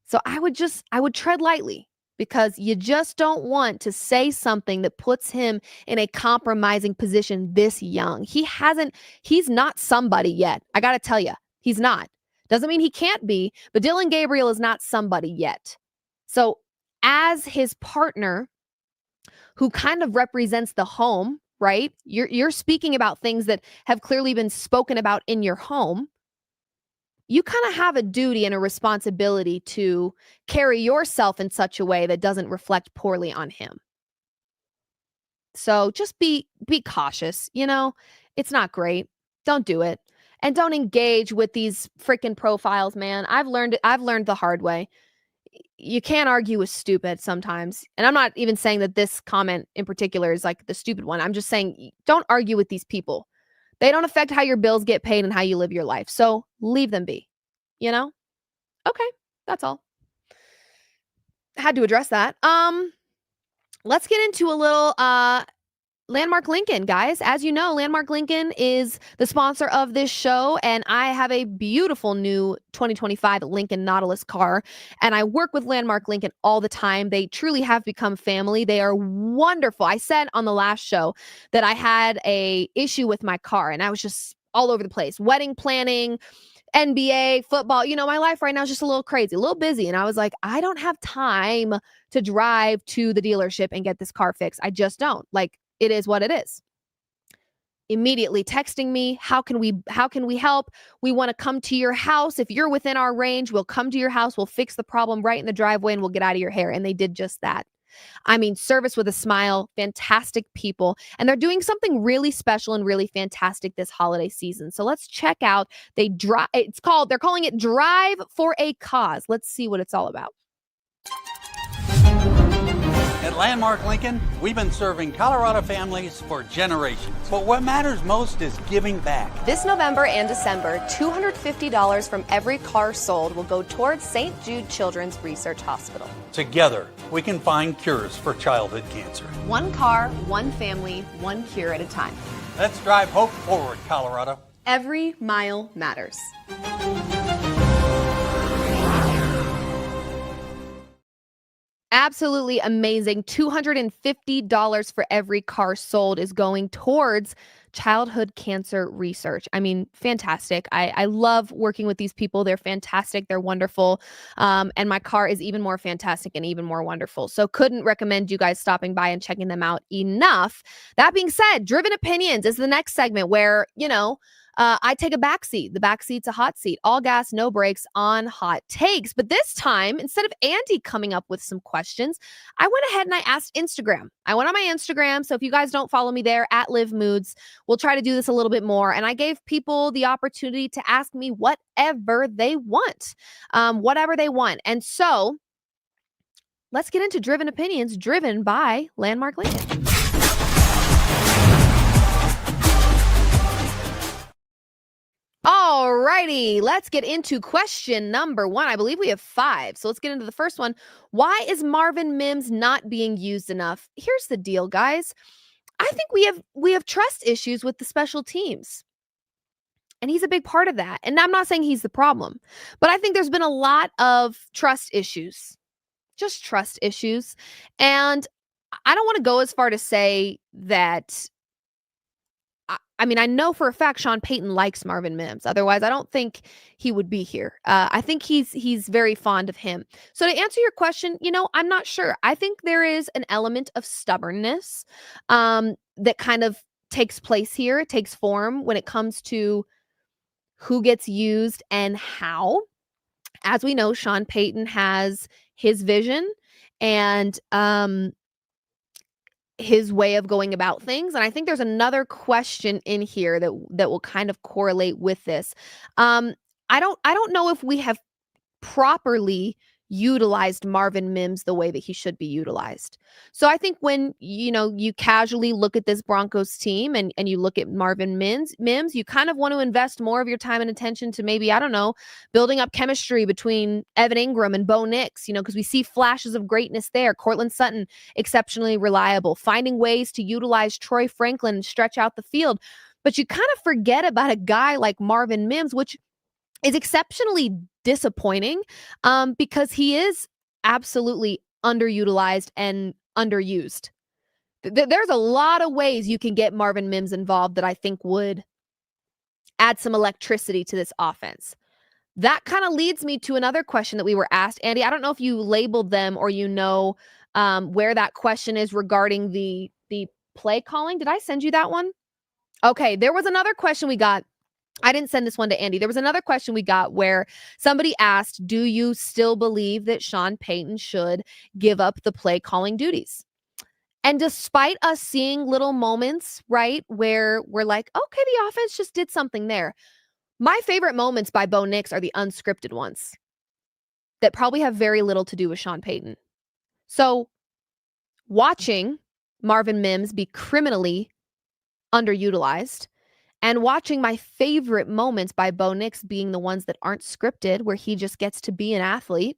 So I would tread lightly because you just don't want to say something that puts him in a compromising position this young. He's not somebody yet. I got to tell you, he's not. Doesn't mean he can't be, but Dillon Gabriel is not somebody yet. So as his partner who kind of represents the home, right? You're speaking about things that have clearly been spoken about in your home. You kind of have a duty and a responsibility to carry yourself in such a way that doesn't reflect poorly on him. So just be cautious, It's not great. Don't do it. And don't engage with these freaking profiles, man. I've learned the hard way. You can't argue with stupid sometimes. And I'm not even saying that this comment in particular is like the stupid one. I'm just saying don't argue with these people. They don't affect how your bills get paid and how you live your life. So leave them be, Okay, that's all. Had to address that. Let's get into a little Landmark Lincoln, guys. As you know, Landmark Lincoln is the sponsor of this show, and I have a beautiful new 2025 Lincoln Nautilus car, and I work with Landmark Lincoln all the time. They truly have become family. They are wonderful. I said on the last show that I had a issue with my car, and I was just all over the place. Wedding planning, NBA, football. My life right now is just a little crazy, a little busy, and I was like, I don't have time to drive to the dealership and get this car fixed. I just don't. Like, it is what it is. Immediately texting me, how can we help? We want to come to your house. If you're within our range, we'll come to your house. We'll fix the problem right in the driveway and we'll get out of your hair. And they did just that. I mean, service with a smile, fantastic people. And they're doing something really special and really fantastic this holiday season. So let's check out. They're calling it Drive for a Cause. Let's see what it's all about. At Landmark Lincoln, we've been serving Colorado families for generations. But what matters most is giving back. This November and December, $250 from every car sold will go towards St. Jude Children's Research Hospital. Together, we can find cures for childhood cancer. One car, one family, one cure at a time. Let's drive hope forward, Colorado. Every mile matters. Absolutely amazing. $250 for every car sold is going towards childhood cancer research. I mean, fantastic. I love working with these people. They're fantastic. They're wonderful. And my car is even more fantastic and even more wonderful. So couldn't recommend you guys stopping by and checking them out enough. That being said, Driven Opinions is the next segment where, I take a back seat. The back seat's a hot seat. All gas, no brakes on hot takes. But this time, instead of Andy coming up with some questions, I went ahead and I asked Instagram. I went on my Instagram. So if you guys don't follow me there, at Live Moods, we'll try to do this a little bit more. And I gave people the opportunity to ask me whatever they want. And so let's get into Driven Opinions, driven by Landmark Lincoln. All righty, let's get into question number 1. I believe we have 5. So let's get into the first one. Why is Marvin Mims not being used enough? Here's the deal, guys. I think we have trust issues with the special teams. And he's a big part of that. And I'm not saying he's the problem, but I think there's been a lot of trust issues. Just trust issues. And I don't want to go as far to say that I mean, I know for a fact Sean Payton likes Marvin Mims. Otherwise, I don't think he would be here. I think he's very fond of him. So to answer your question, I'm not sure. I think there is an element of stubbornness that kind of takes place here. It takes form when it comes to who gets used and how. As we know, Sean Payton has his vision and his way of going about things. And I think there's another question in here that will kind of correlate with this. I don't know if we have properly utilized Marvin Mims the way that he should be utilized. So I think when you casually look at this Broncos team and you look at Marvin Mims, you kind of want to invest more of your time and attention to maybe, I don't know, building up chemistry between Evan Ingram and Bo Nix, because we see flashes of greatness there. Cortland Sutton, exceptionally reliable, finding ways to utilize Troy Franklin and stretch out the field. But you kind of forget about a guy like Marvin Mims, which is exceptionally disappointing because he is absolutely underutilized and underused. There's a lot of ways you can get Marvin Mims involved that I think would add some electricity to this offense. That kind of leads me to another question that we were asked. Andy, I don't know if you labeled them or where that question is regarding the play calling. Did I send you that one? Okay, there was another question we got. I didn't send this one to Andy. There was another question we got where somebody asked, do you still believe that Sean Payton should give up the play calling duties? And despite us seeing little moments, right, where we're like, okay, the offense just did something there. My favorite moments by Bo Nix are the unscripted ones that probably have very little to do with Sean Payton. So watching Marvin Mims be criminally underutilized and watching my favorite moments by Bo Nix being the ones that aren't scripted, where he just gets to be an athlete,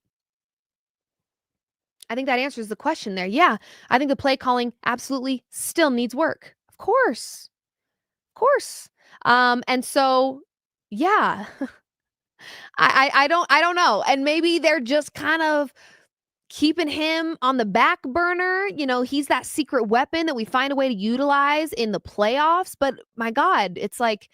I think that answers the question there. Yeah, I think the play calling absolutely still needs work. Of course. Of course. And so, yeah, I don't know. And maybe they're just kind of keeping him on the back burner. He's that secret weapon that we find a way to utilize in the playoffs. But my God, it's like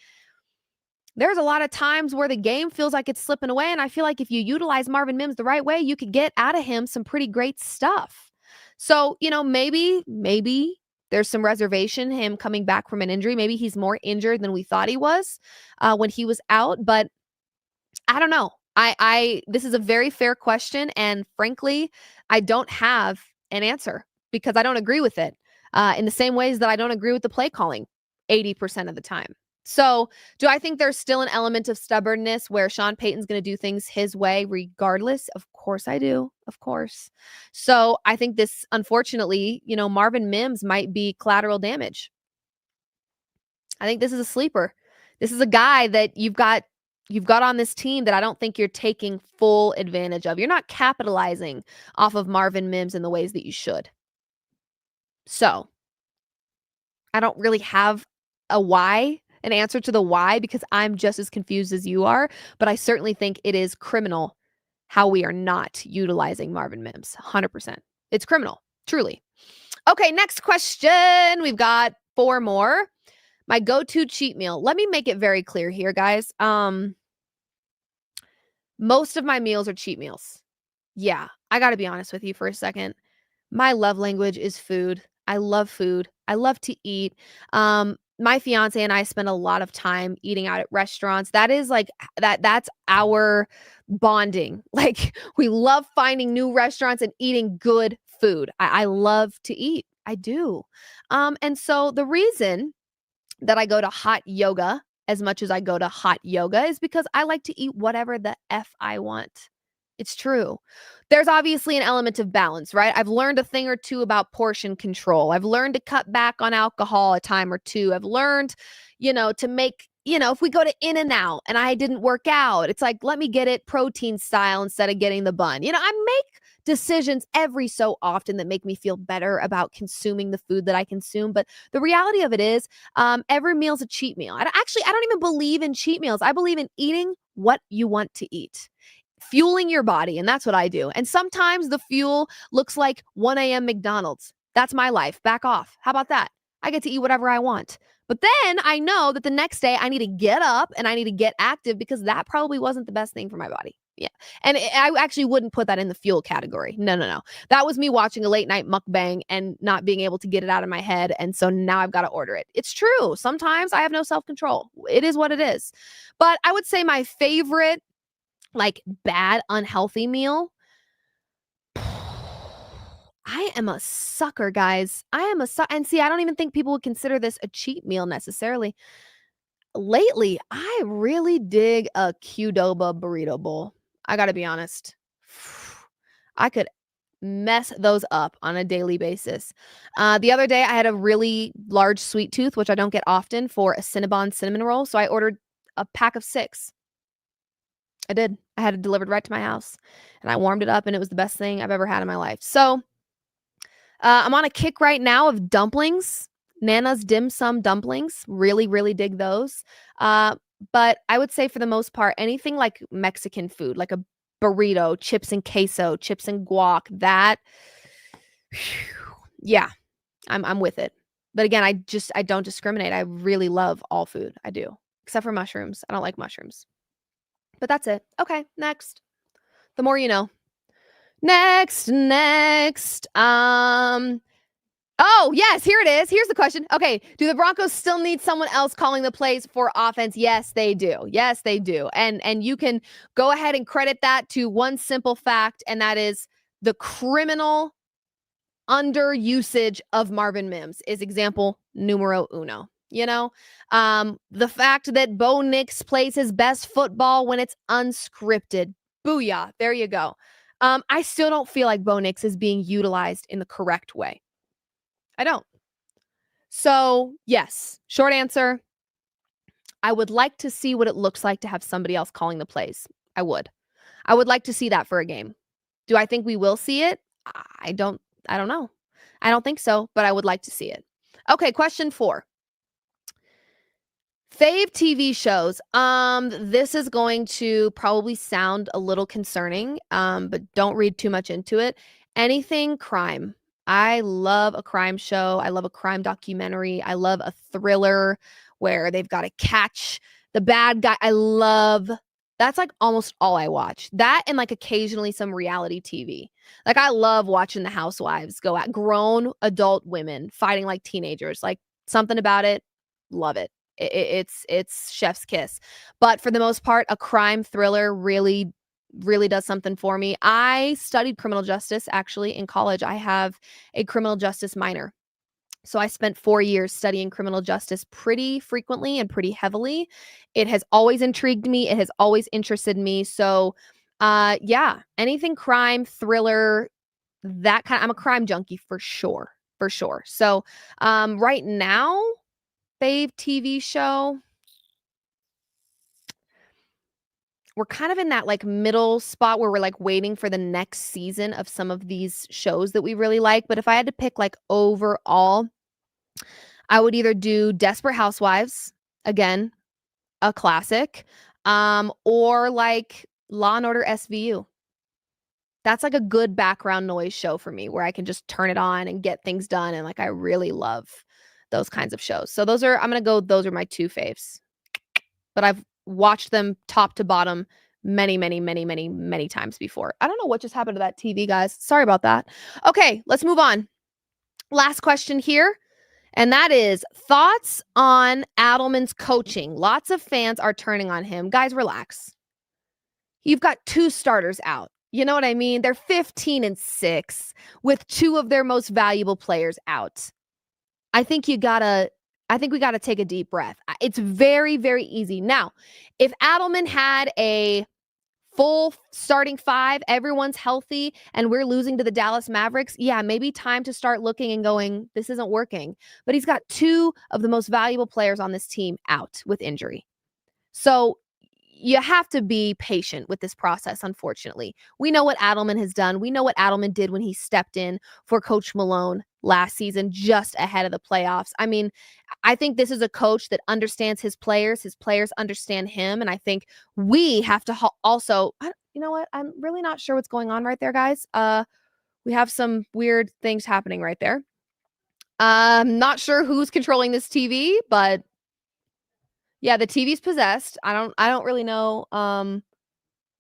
there's a lot of times where the game feels like it's slipping away. And I feel like if you utilize Marvin Mims the right way, you could get out of him some pretty great stuff. So, maybe there's some reservation, him coming back from an injury. Maybe he's more injured than we thought he was when he was out. But I don't know. This is a very fair question, and frankly, I don't have an answer because I don't agree with it in the same ways that I don't agree with the play calling 80% of the time. So do I think there's still an element of stubbornness where Sean Payton's going to do things his way regardless? Of course I do. Of course. So I think this, unfortunately, Marvin Mims might be collateral damage. I think this is a sleeper. This is a guy that you've got on this team that I don't think you're taking full advantage of. You're not capitalizing off of Marvin Mims in the ways that you should. So I don't really have an answer to the why, because I'm just as confused as you are. But I certainly think it is criminal how we are not utilizing Marvin Mims. 100%. It's criminal, truly. Okay, next question. We've got 4 more. My go-to cheat meal. Let me make it very clear here, guys. Most of my meals are cheat meals. Yeah, I got to be honest with you for a second. My love language is food. I love food. I love to eat. My fiance and I spend a lot of time eating out at restaurants. That is that's our bonding. Like, we love finding new restaurants and eating good food. I love to eat. I do. And so the reason that I go to hot yoga as much as I go to hot yoga is because I like to eat whatever the F I want. It's true. There's obviously an element of balance, right? I've learned a thing or two about portion control. I've learned to cut back on alcohol a time or two. I've learned, to make if we go to In-N-Out and I didn't work out, it's like, let me get it protein style instead of getting the bun. I make decisions every so often that make me feel better about consuming the food that I consume. But the reality of it is, every meal's a cheat meal. I don't even believe in cheat meals. I believe in eating what you want to eat, fueling your body. And that's what I do. And sometimes the fuel looks like 1 a.m. McDonald's. That's my life. Back off. How about that? I get to eat whatever I want. But then I know that the next day I need to get up and I need to get active because that probably wasn't the best thing for my body. Yeah. And I actually wouldn't put that in the fuel category. No. That was me watching a late night mukbang and not being able to get it out of my head. And so now I've got to order it. It's true. Sometimes I have no self-control. It is what it is. But I would say my favorite, bad, unhealthy meal. I am a sucker, guys. I am a sucker. And see, I don't even think people would consider this a cheat meal necessarily. Lately, I really dig a Qdoba burrito bowl. I got to be honest. I could mess those up on a daily basis. The other day, I had a really large sweet tooth, which I don't get often, for a Cinnabon cinnamon roll. So I ordered a pack of 6. I did. I had it delivered right to my house. And I warmed it up, and it was the best thing I've ever had in my life. So I'm on a kick right now of dumplings. Nana's dim sum dumplings. Really, really dig those. But I would say for the most part, anything like Mexican food, like a burrito, chips and queso, chips and guac, that, yeah, I'm with it. But again, I don't discriminate. I really love all food. I do, except for mushrooms. I don't like mushrooms. But that's it. Okay, next. The more you know. Next. Oh, yes, here it is. Here's the question. Okay, do the Broncos still need someone else calling the plays for offense? Yes, they do. Yes, they do. And you can go ahead and credit that to one simple fact, and that is the criminal underusage of Marvin Mims is example numero uno. The fact that Bo Nix plays his best football when it's unscripted. Booyah. There you go. I still don't feel like Bo Nix is being utilized in the correct way. I don't. So, yes, short answer. I would like to see what it looks like to have somebody else calling the plays. I would like to see that for a game. Do I think we will see it? I don't know. I don't think so, but I would like to see it. Okay, question 4. Fave TV shows. This is going to probably sound a little concerning, but don't read too much into it. Anything crime. I love a crime show. I love a crime documentary. I love a thriller where they've got to catch the bad guy. That's like almost all I watch. That and like occasionally some reality TV. Like I love watching the housewives go at grown adult women fighting like teenagers. Like something about it. Love it. It's chef's kiss. But for the most part, a crime thriller really does something for me. I studied criminal justice actually in college. I have a criminal justice minor. So I spent 4 years studying criminal justice pretty frequently and pretty heavily. It has always intrigued me. It has always interested me. So yeah, anything crime, thriller, that kind of, I'm a crime junkie for sure. So right now, fave TV show, we're kind of in that like middle spot where we're like waiting for the next season of some of these shows that we really like. But if I had to pick like overall, I would either do Desperate Housewives, again, a classic, or like Law and Order SVU. That's like a good background noise show for me where I can just turn it on and get things done. And like, I really love those kinds of shows. So those are my 2 faves. But I've watched them top to bottom many times before. I don't know what just happened to that TV, guys. Sorry about that. Okay, let's move on. Last question here, and that is thoughts on Adelman's coaching. Lots of fans are turning on him. Guys, relax. You've got 2 starters out. You know what I mean? They're 15-6 with 2 of their most valuable players out. I think we got to take a deep breath. It's very, very easy. Now, if Adelman had a full starting 5, everyone's healthy, and we're losing to the Dallas Mavericks, yeah, maybe time to start looking and going, this isn't working. But he's got 2 of the most valuable players on this team out with injury. So you have to be patient with this process, unfortunately. We know what Adelman has done. We know what Adelman did when he stepped in for Coach Malone last season, just ahead of the playoffs. I mean, I think this is a coach that understands his players. His players understand him. And I think we have to also, you know what? I'm really not sure what's going on right there, guys. We have some weird things happening right there. I'm not sure who's controlling this TV, but yeah, the TV's possessed. I don't really know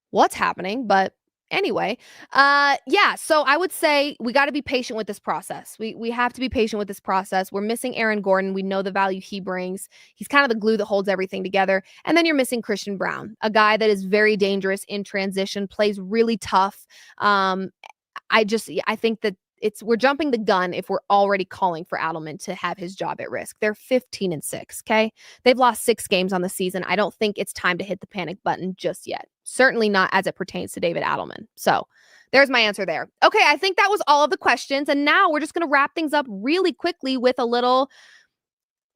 what's happening, but anyway. Yeah, so I would say we got to be patient with this process. We have to be patient with this process. We're missing Aaron Gordon. We know the value he brings. He's kind of the glue that holds everything together. And then you're missing Christian Braun, a guy that is very dangerous in transition, plays really tough. I think that we're jumping the gun if we're already calling for Adelman to have his job at risk. They're 15-6, okay? They've lost 6 games on the season. I don't think it's time to hit the panic button just yet. Certainly not as it pertains to David Adelman. So there's my answer there. Okay, I think that was all of the questions. And now we're just going to wrap things up really quickly with a little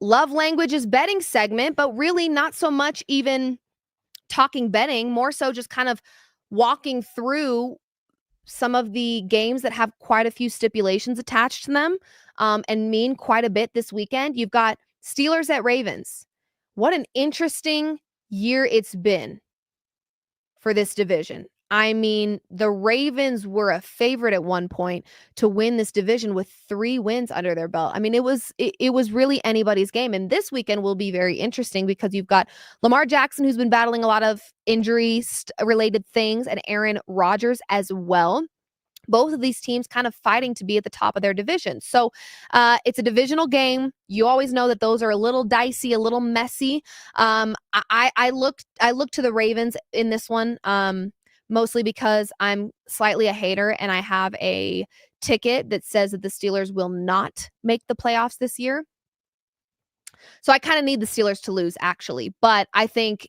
love languages betting segment, but really not so much even talking betting, more so just kind of walking through some of the games that have quite a few stipulations attached to them and mean quite a bit this weekend. You've got Steelers at Ravens. What an interesting year it's been for this division. I mean, the Ravens were a favorite at one point to win this division with 3 wins under their belt. I mean, it was really anybody's game. And this weekend will be very interesting because you've got Lamar Jackson, who's been battling a lot of injury-related things, and Aaron Rodgers as well. Both of these teams kind of fighting to be at the top of their division. So it's a divisional game. You always know that those are a little dicey, a little messy. I look to the Ravens in this one, mostly because I'm slightly a hater and I have a ticket that says that the Steelers will not make the playoffs this year. So I kind of need the Steelers to lose, actually. But I think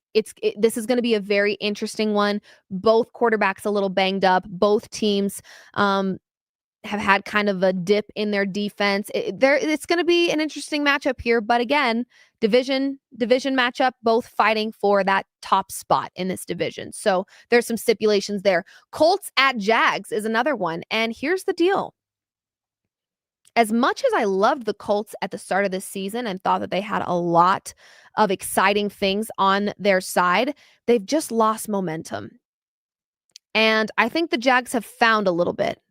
this is going to be a very interesting one. Both quarterbacks a little banged up. Both teams have had kind of a dip in their defense. It's going to be an interesting matchup here. But again, division matchup, both fighting for that top spot in this division. So there's some stipulations there. Colts at Jags is another one. And here's the deal. As much as I loved the Colts at the start of this season and thought that they had a lot of exciting things on their side, they've just lost momentum. And I think the Jags have found a little bit.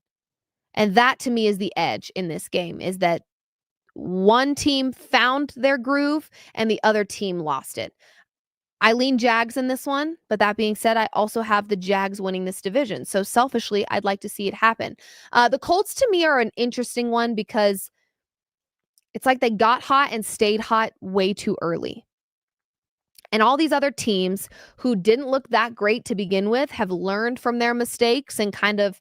And that to me is the edge in this game, is that one team found their groove and the other team lost it. I lean Jags in this one, but that being said, I also have the Jags winning this division. So selfishly, I'd like to see it happen. The Colts to me are an interesting one because it's like they got hot and stayed hot way too early. And all these other teams who didn't look that great to begin with have learned from their mistakes and kind of,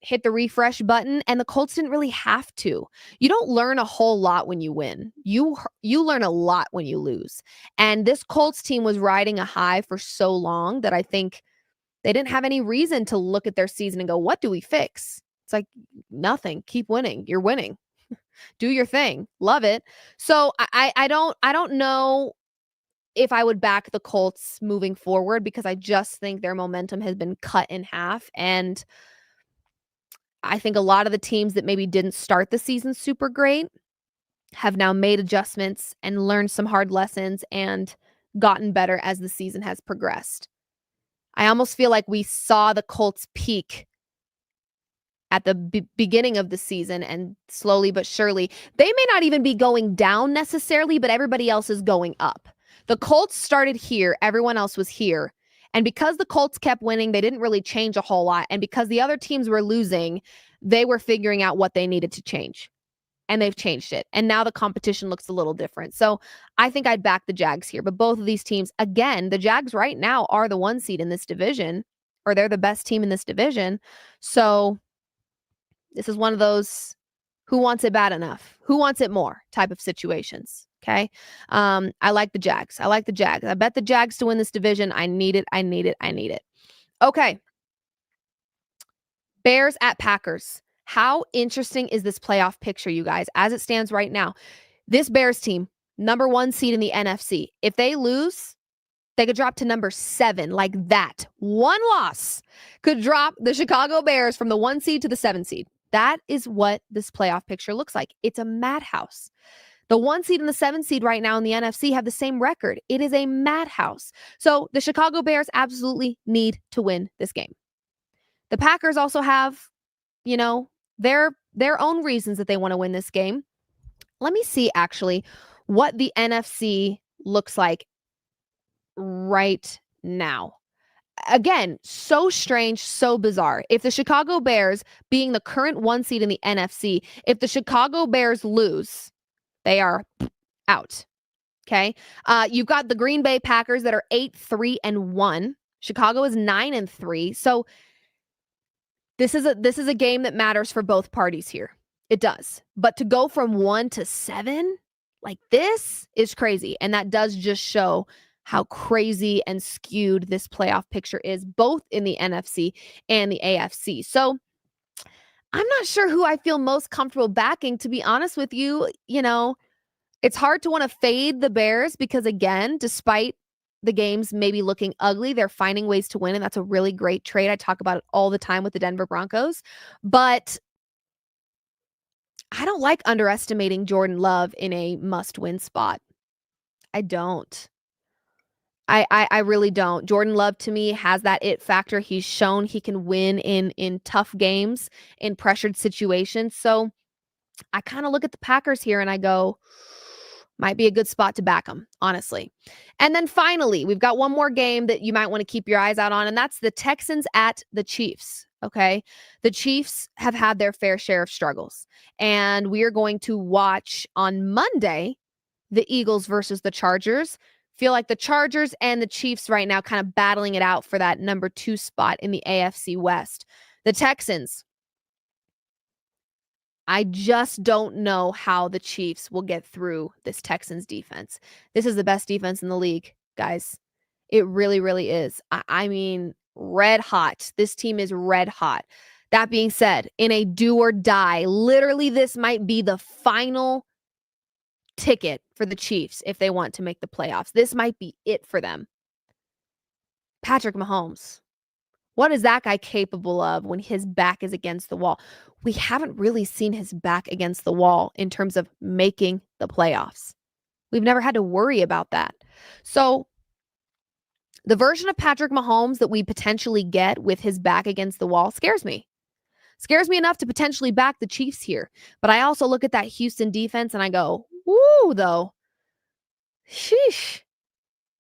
hit the refresh button. And the Colts didn't really have to. You don't learn a whole lot when you win. You learn a lot when you lose. And this Colts team was riding a high for so long that I think they didn't have any reason to look at their season and go, what do we fix? It's like nothing. Keep winning. You're winning. Do your thing. Love it. So I don't know if I would back the Colts moving forward because I just think their momentum has been cut in half. And I think a lot of the teams that maybe didn't start the season super great have now made adjustments and learned some hard lessons and gotten better as the season has progressed. I almost feel like we saw the Colts peak at the beginning of the season, and slowly but surely, they may not even be going down necessarily, but everybody else is going up. The Colts started here. Everyone else was here. And because the Colts kept winning, they didn't really change a whole lot. And because the other teams were losing, they were figuring out what they needed to change. And they've changed it. And now the competition looks a little different. So I think I'd back the Jags here. But both of these teams, again, the Jags right now are the 1 seed in this division, or they're the best team in this division. So this is one of those who wants it bad enough, who wants it more type of situations. Okay. I like the Jags. I bet the Jags to win this division. I need it. Okay. Bears at Packers. How interesting is this playoff picture, you guys, as it stands right now? This Bears team, number 1 seed in the NFC. If they lose, They could drop to number 7 like that. One loss could drop the Chicago Bears from the 1 seed to the 7 seed. That is what this playoff picture looks like. It's a madhouse. The 1 seed and the 7 seed right now in the NFC have the same record. It is a madhouse. So the Chicago Bears absolutely need to win this game. The Packers also have, their own reasons that they want to win this game. Let me see actually what the NFC looks like right now. Again, so strange, so bizarre. If the Chicago Bears, being the current 1 seed in the NFC, if the Chicago Bears lose, they are out. Okay. You've got the Green Bay Packers that are 8-3-1. Chicago is 9-3. So this is a game that matters for both parties here. It does. But to go from 1 to 7 like this is crazy. And that does just show how crazy and skewed this playoff picture is, both in the NFC and the AFC. So I'm not sure who I feel most comfortable backing, to be honest with you. It's hard to want to fade the Bears because, again, despite the games maybe looking ugly, they're finding ways to win, and that's a really great trade. I talk about it all the time with the Denver Broncos. But I don't like underestimating Jordan Love in a must-win spot. I don't. I really don't. Jordan Love, to me, has that it factor. He's shown he can win in tough games, in pressured situations. So I kind of look at the Packers here and I go, might be a good spot to back them, honestly. And then finally, we've got one more game that you might want to keep your eyes out on, and that's the Texans at the Chiefs. Okay. The Chiefs have had their fair share of struggles, and we are going to watch on Monday the Eagles versus the Chargers. Feel like the Chargers and the Chiefs right now kind of battling it out for that number 2 spot in the AFC West. The Texans, I just don't know how the Chiefs will get through this Texans defense. This is the best defense in the league, guys. It really, really is. I mean, red hot. This team is red hot. That being said, in a do or die, literally this might be the final ticket for the Chiefs if they want to make the playoffs. This might be it for them. Patrick Mahomes. What is that guy capable of when his back is against the wall? We haven't really seen his back against the wall in terms of making the playoffs. We've never had to worry about that. So the version of Patrick Mahomes that we potentially get with his back against the wall scares me. Scares me enough to potentially back the Chiefs here. But I also look at that Houston defense and I go, woo, though. Sheesh.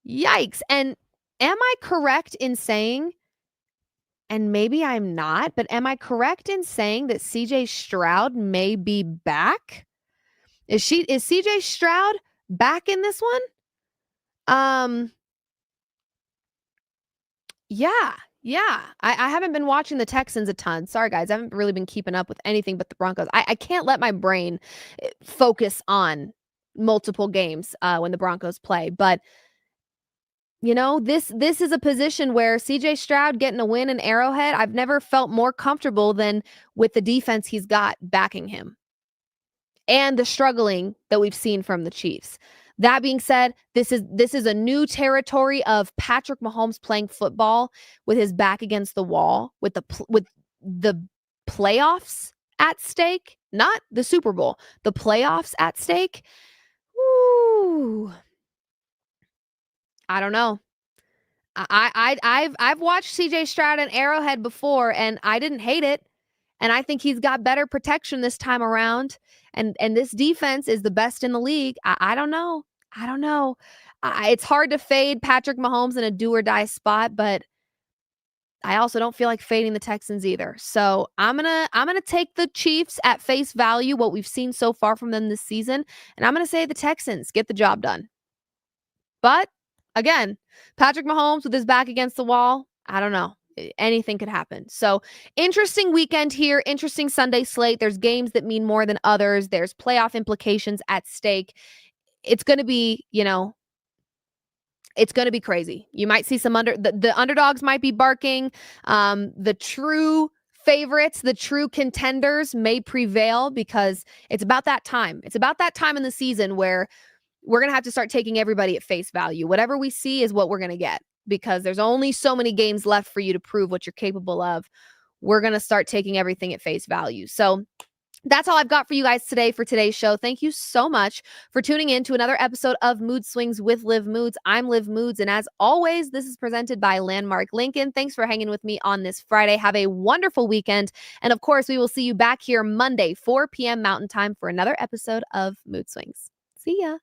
Yikes. And am I correct in saying, and maybe I'm not, but am I correct in saying that CJ Stroud may be back? Is CJ Stroud back in this one? Yeah. I haven't been watching the Texans a ton. Sorry, guys. I haven't really been keeping up with anything but the Broncos. I can't let my brain focus on multiple games when the Broncos play. But, this is a position where CJ Stroud getting a win in Arrowhead, I've never felt more comfortable than with the defense he's got backing him and the struggling that we've seen from the Chiefs. That being said, this is a new territory of Patrick Mahomes playing football with his back against the wall, with the playoffs at stake, not the Super Bowl, the playoffs at stake. Woo. I don't know. I've watched CJ Stroud and Arrowhead before, and I didn't hate it. And I think he's got better protection this time around. And this defense is the best in the league. I don't know. It's hard to fade Patrick Mahomes in a do or die spot, but I also don't feel like fading the Texans either. So I'm gonna take the Chiefs at face value, what we've seen so far from them this season, and I'm gonna say the Texans get the job done. But again, Patrick Mahomes with his back against the wall, I don't know. Anything could happen. So interesting weekend here, interesting Sunday slate. There's games that mean more than others. There's playoff implications at stake. It's going to be, it's going to be crazy. You might see some the underdogs might be barking. The true favorites, the true contenders may prevail because it's about that time. It's about that time in the season where we're going to have to start taking everybody at face value. Whatever we see is what we're going to get, because there's only so many games left for you to prove what you're capable of. We're going to start taking everything at face value. So that's all I've got for you guys today for today's show. Thank you so much for tuning in to another episode of Mood Swings with Liv Moods. I'm Liv Moods, and as always, this is presented by Landmark Lincoln. Thanks for hanging with me on this Friday. Have a wonderful weekend. And of course, we will see you back here Monday, 4 p.m. Mountain Time for another episode of Mood Swings. See ya.